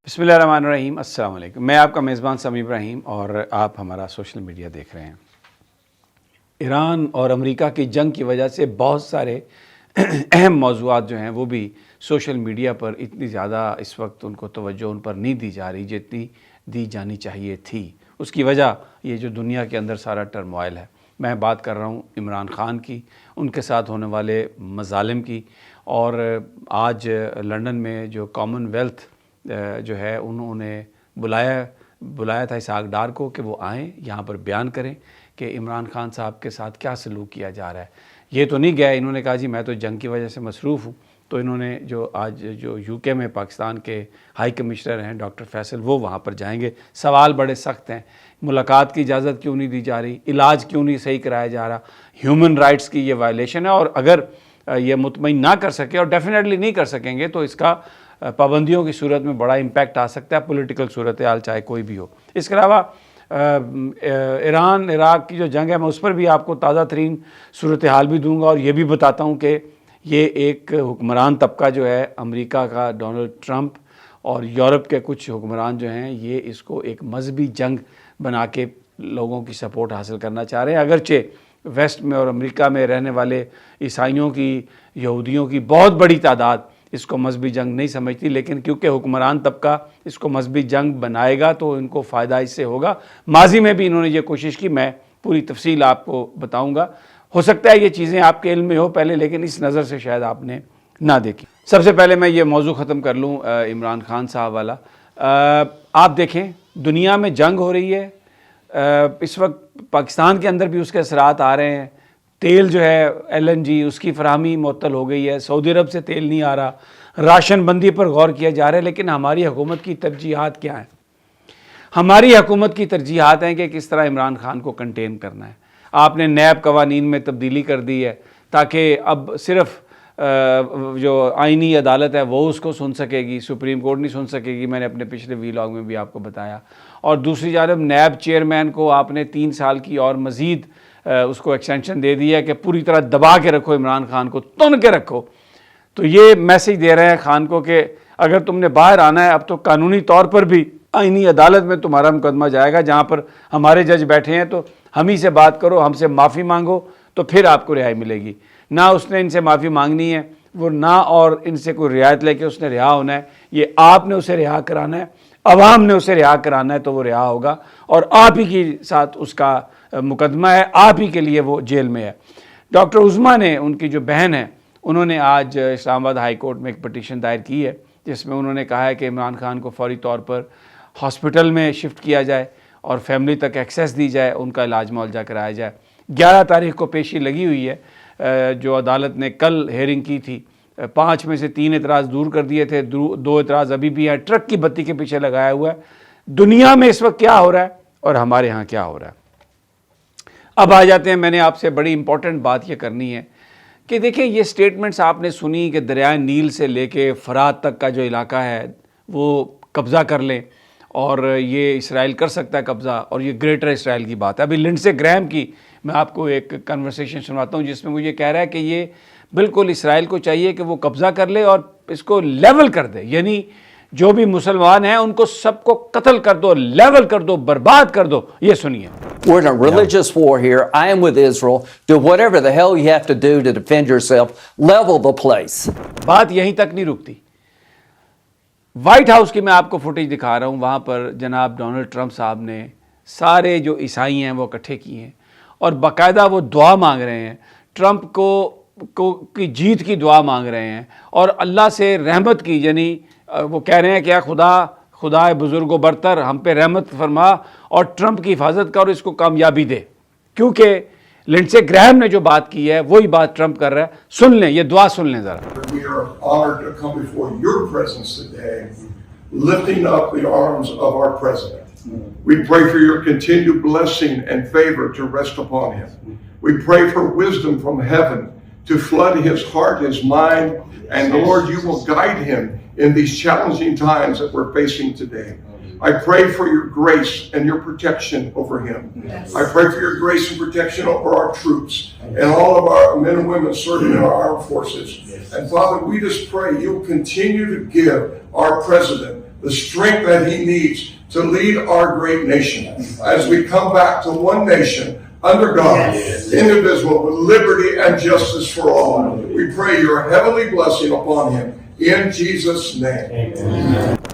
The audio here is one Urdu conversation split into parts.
بسم اللہ الرحمن الرحیم. السلام علیکم. میں آپ کا میزبان سمیع ابراہیم اور آپ ہمارا سوشل میڈیا دیکھ رہے ہیں. ایران اور امریکہ کی جنگ کی وجہ سے بہت سارے اہم موضوعات جو ہیں وہ بھی سوشل میڈیا پر اتنی زیادہ اس وقت ان کو توجہ ان پر نہیں دی جا رہی جتنی دی جانی چاہیے تھی. اس کی وجہ یہ جو دنیا کے اندر سارا ٹرموائل ہے. میں بات کر رہا ہوں عمران خان کی، ان کے ساتھ ہونے والے مظالم کی، اور آج لندن میں جو کامن ویلتھ جو ہے انہوں نے بلایا تھا اسحاق ڈار کو کہ وہ آئیں یہاں پر بیان کریں کہ عمران خان صاحب کے ساتھ کیا سلوک کیا جا رہا ہے. یہ تو نہیں گیا، انہوں نے کہا جی میں تو جنگ کی وجہ سے مصروف ہوں. تو انہوں نے جو آج جو یو کے میں پاکستان کے ہائی کمشنر ہیں ڈاکٹر فیصل، وہ وہاں پر جائیں گے. سوال بڑے سخت ہیں. ملاقات کی اجازت کیوں نہیں دی جا رہی؟ علاج کیوں نہیں صحیح کرایا جا رہا؟ ہیومن رائٹس کی یہ وائلیشن ہے، اور اگر یہ مطمئن نہ کر سکے، اور ڈیفینیٹلی نہیں کر سکیں گے، تو اس کا پابندیوں کی صورت میں بڑا امپیکٹ آ سکتا ہے، پولیٹیکل صورتحال چاہے کوئی بھی ہو. اس کے علاوہ ایران عراق کی جو جنگ ہے، میں اس پر بھی آپ کو تازہ ترین صورتحال بھی دوں گا، اور یہ بھی بتاتا ہوں کہ یہ ایک حکمران طبقہ جو ہے امریکہ کا، ڈونلڈ ٹرمپ، اور یورپ کے کچھ حکمران جو ہیں، یہ اس کو ایک مذہبی جنگ بنا کے لوگوں کی سپورٹ حاصل کرنا چاہ رہے ہیں. اگرچہ ویسٹ میں اور امریکہ میں رہنے والے عیسائیوں کی، یہودیوں کی بہت بڑی تعداد اس کو مذہبی جنگ نہیں سمجھتی، لیکن کیونکہ حکمران طبقہ اس کو مذہبی جنگ بنائے گا تو ان کو فائدہ اس سے ہوگا. ماضی میں بھی انہوں نے یہ کوشش کی، میں پوری تفصیل آپ کو بتاؤں گا. ہو سکتا ہے یہ چیزیں آپ کے علم میں ہو پہلے، لیکن اس نظر سے شاید آپ نے نہ دیکھی. سب سے پہلے میں یہ موضوع ختم کر لوں عمران خان صاحب والا. آپ دیکھیں دنیا میں جنگ ہو رہی ہے، اس وقت پاکستان کے اندر بھی اس کے اثرات آ رہے ہیں. تیل جو ہے LNG اس کی فراہمی معطل ہو گئی ہے، سعودی عرب سے تیل نہیں آ رہا، راشن بندی پر غور کیا جا رہا ہے. لیکن ہماری حکومت کی ترجیحات کیا ہیں؟ ہماری حکومت کی ترجیحات ہیں کہ کس طرح عمران خان کو کنٹین کرنا ہے. آپ نے نیب قوانین میں تبدیلی کر دی ہے تاکہ اب صرف جو آئینی عدالت ہے وہ اس کو سن سکے گی، سپریم کورٹ نہیں سن سکے گی. میں نے اپنے پچھلے ویلاگ میں بھی آپ کو بتایا. اور دوسری جانب نیب چیئرمین کو آپ نے 3 سال کی اور مزید اس کو ایکسٹینشن دے دیا کہ پوری طرح دبا کے رکھو عمران خان کو، تن کے رکھو. تو یہ میسج دے رہے ہیں خان کو کہ اگر تم نے باہر آنا ہے اب تو قانونی طور پر بھی آئینی عدالت میں تمہارا مقدمہ جائے گا، جہاں پر ہمارے جج بیٹھے ہیں، تو ہم ہی سے بات کرو، ہم سے معافی مانگو، تو پھر آپ کو رہائی ملے گی. نہ اس نے ان سے معافی مانگنی ہے، وہ نہ اور ان سے کوئی رعایت لے کے اس نے رہا ہونا ہے. یہ آپ نے اسے رہا کرانا ہے، عوام نے اسے رہا کرانا ہے، تو وہ رہا ہوگا. اور آپ ہی کے ساتھ اس کا مقدمہ ہے، آپ ہی کے لیے وہ جیل میں ہے. ڈاکٹر عظمیٰ نے، ان کی جو بہن ہے، انہوں نے آج اسلام آباد ہائی کورٹ میں ایک پٹیشن دائر کی ہے جس میں انہوں نے کہا ہے کہ عمران خان کو فوری طور پر ہاسپٹل میں شفٹ کیا جائے اور فیملی تک ایکسیس دی جائے، ان کا علاج معالجہ کرایا جائے. 11 تاریخ کو پیشی لگی ہوئی ہے، جو عدالت نے کل ہیئرنگ کی تھی. 5 میں سے 3 اعتراض دور کر دیے تھے، 2 اعتراض ابھی بھی ہیں. ٹرک کی بتی کے پیچھے لگایا ہوا ہے. دنیا میں اس وقت کیا ہو رہا ہے اور ہمارے ہاں کیا ہو رہا ہے. اب آ جاتے ہیں، میں نے آپ سے بڑی امپورٹنٹ بات یہ کرنی ہے کہ دیکھیں یہ سٹیٹمنٹس آپ نے سنی کہ دریائے نیل سے لے کے فرات تک کا جو علاقہ ہے وہ قبضہ کر لیں، اور یہ اسرائیل کر سکتا ہے قبضہ، اور یہ گریٹر اسرائیل کی بات ہے. ابھی لنڈسے گرہم کی میں آپ کو ایک کنورسیشن سنواتا ہوں جس میں وہ یہ کہہ رہا ہے کہ یہ بالکل اسرائیل کو چاہیے کہ وہ قبضہ کر لے اور اس کو لیول کر دے، یعنی جو بھی مسلمان ہیں ان کو سب کو قتل کر دو، لیول کر دو، برباد کر دو. یہ سنیے. We're in a religious war here. I am with Israel. Do whatever the hell you have to do to defend yourself. Level the place. بات یہیں تک نہیں رکتی. وائٹ ہاؤس کی میں آپ کو فوٹیج دکھا رہا ہوں. وہاں پر جناب ڈونلڈ ٹرمپ صاحب نے سارے جو عیسائی ہیں وہ اکٹھے کیے ہیں اور باقاعدہ وہ دعا مانگ رہے ہیں. ٹرمپ کو کی جیت کی دعا مانگ رہے ہیں اور اللہ سے رحمت کی، یعنی وہ کہہ رہے ہیں کہ خدا بزرگ و برتر ہم پہ رحمت فرما اور ٹرمپ کی حفاظت کر اور اس کو کامیابی دے. کیونکہ لنڈسے گرہم نے جو بات کی ہے وہی بات ٹرمپ کر رہا ہے. سن لیں، یہ دعا سن لیں ذرا. We are honored to come before your presence today, lifting up the arms of our president. We pray for your continued blessing and favor to rest upon him. We pray for wisdom from heaven to flood his heart, his mind, and Lord, you will guide him in these challenging times that we're facing today. I pray for your grace and your protection over him. Yes. I pray for your grace and protection over our troops and all of our men and women serving in our armed forces. Yes. And Father, we just pray you'll continue to give our president the strength that he needs to lead our great nation as we come back to one nation under God, indivisible, with liberty and justice for all. We pray your heavenly blessing upon him in Jesus' name.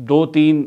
2-3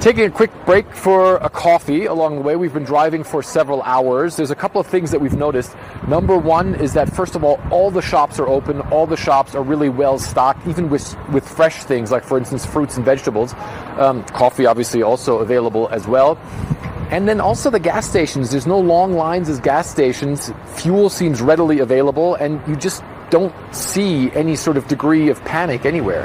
Taking a quick break for a coffee along the way. We've been driving for several hours. There's a couple of things that we've noticed. Number one is that, first of all the shops are open. All the shops are really well stocked, even with fresh things, like, for instance, fruits and vegetables. Coffee, obviously, also available as well. And then also the gas stations. There's no long lines as gas stations. Fuel seems readily available, and you just don't see any sort of degree of panic anywhere.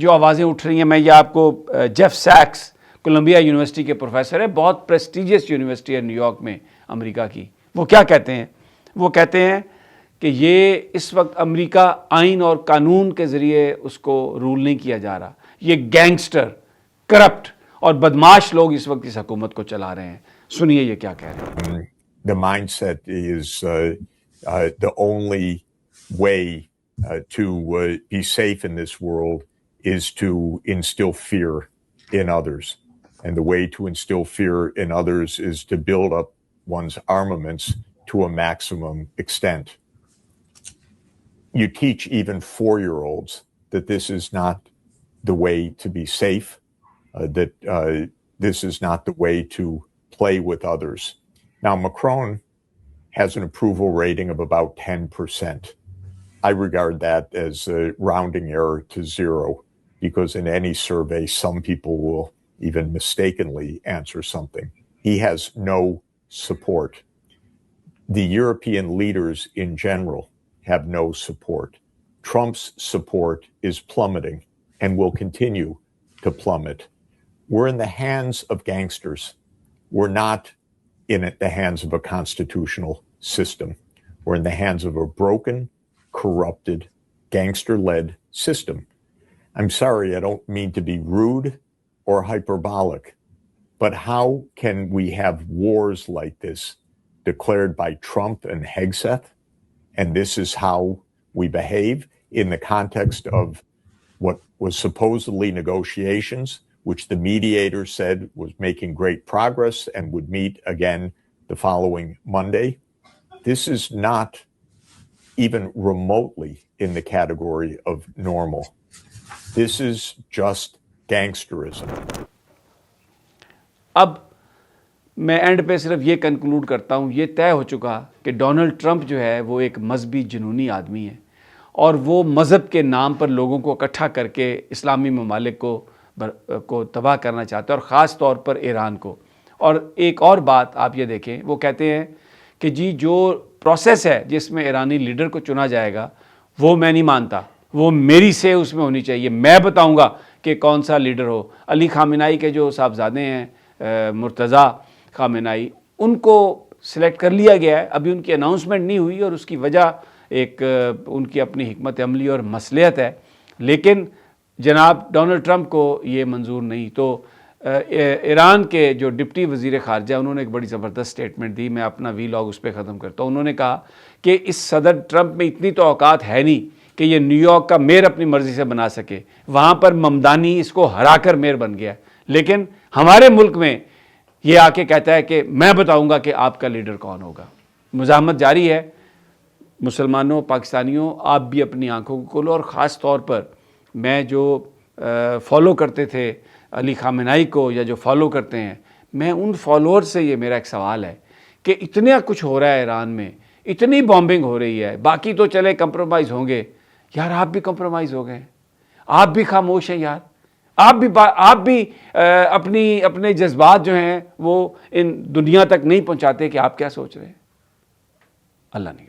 جو آوازیں اٹھ رہی ہیں. میں یہ آپ کو جیف سیکس کولمبیا یونیورسٹی کے پروفیسر ہے, بہت پریسٹیجیس یونیورسٹی ہے نیو یارک میں امریکہ کی, وہ کیا کہتے ہیں؟ وہ کہتے ہیں کہ یہ اس وقت امریکہ آئین اور قانون کے ذریعے اس کو رول نہیں کیا جا رہا, یہ گینگسٹر, کرپٹ اور بدماش لوگ اس وقت اس حکومت کو چلا رہے ہیں. سنیے یہ کیا کہہ رہے ہیں. The mindset is the only way to be safe in this world is to instill fear in others. And the way to instill fear in others is to build up one's armaments to a maximum extent. You teach even 4-year-olds that this is not the way to be safe, that this is not the way to play with others. Now, Macron has an approval rating of about 10%. I regard that as a rounding error to zero, because in any survey, some people will even mistakenly answer something. He has no support. The European leaders in general have no support. Trump's support is plummeting and will continue to plummet. We're in the hands of gangsters. We're not in the hands of a constitutional system. We're in the hands of a broken, corrupted, gangster-led system. I'm sorry, I don't mean to be rude or hyperbolic, but how can we have wars like this declared by Trump and Hegseth, and this is how we behave in the context of what was supposedly negotiations, which the mediator said was making great progress and would meet again the following Monday? This is not even remotely in the category of normal. This is just gangsterism. اب میں اینڈ پہ صرف یہ کنکلوڈ کرتا ہوں, یہ طے ہو چکا کہ ڈونلڈ ٹرمپ جو ہے وہ ایک مذہبی جنونی آدمی ہے, اور وہ مذہب کے نام پر لوگوں کو اکٹھا کر کے اسلامی ممالک کو تباہ کرنا چاہتا ہے, اور خاص طور پر ایران کو. اور ایک اور بات آپ یہ دیکھیں, وہ کہتے ہیں کہ جی جو پروسیس ہے جس میں ایرانی لیڈر کو چنا جائے گا وہ میں نہیں مانتا, وہ میری سے اس میں ہونی چاہیے, میں بتاؤں گا کہ کون سا لیڈر ہو. علی خامنائی کے جو صاحبزادے ہیں مرتضیٰ خامنائی, ان کو سلیکٹ کر لیا گیا ہے, ابھی ان کی اناؤنسمنٹ نہیں ہوئی, اور اس کی وجہ ایک ان کی اپنی حکمت عملی اور مصلحت ہے, لیکن جناب ڈونلڈ ٹرمپ کو یہ منظور نہیں. تو ایران کے جو ڈپٹی وزیر خارجہ, انہوں نے ایک بڑی زبردست سٹیٹمنٹ دی, میں اپنا وی لاگ اس پہ ختم کرتا ہوں. انہوں نے کہا کہ اس صدر ٹرمپ میں اتنی تو اوقات ہے نہیں کہ یہ نیو یارک کا میئر اپنی مرضی سے بنا سکے, وہاں پر ممدانی اس کو ہرا کر میئر بن گیا, لیکن ہمارے ملک میں یہ آ کے کہتا ہے کہ میں بتاؤں گا کہ آپ کا لیڈر کون ہوگا. مزاحمت جاری ہے. مسلمانوں, پاکستانیوں, آپ بھی اپنی آنکھوں کو کھولو, اور خاص طور پر میں جو فالو کرتے تھے علی خامنائی کو, یا جو فالو کرتے ہیں, میں ان فالوور سے یہ میرا ایک سوال ہے کہ اتنا کچھ ہو رہا ہے ایران میں, اتنی بامبنگ ہو رہی ہے, باقی تو چلے کمپرومائز ہوں گے, یار آپ بھی کمپرومائز ہو گئے, آپ بھی خاموش ہیں یار, آپ بھی اپنے جذبات جو ہیں وہ ان دنیا تک نہیں پہنچاتے کہ آپ کیا سوچ رہے ہیں. اللہ نے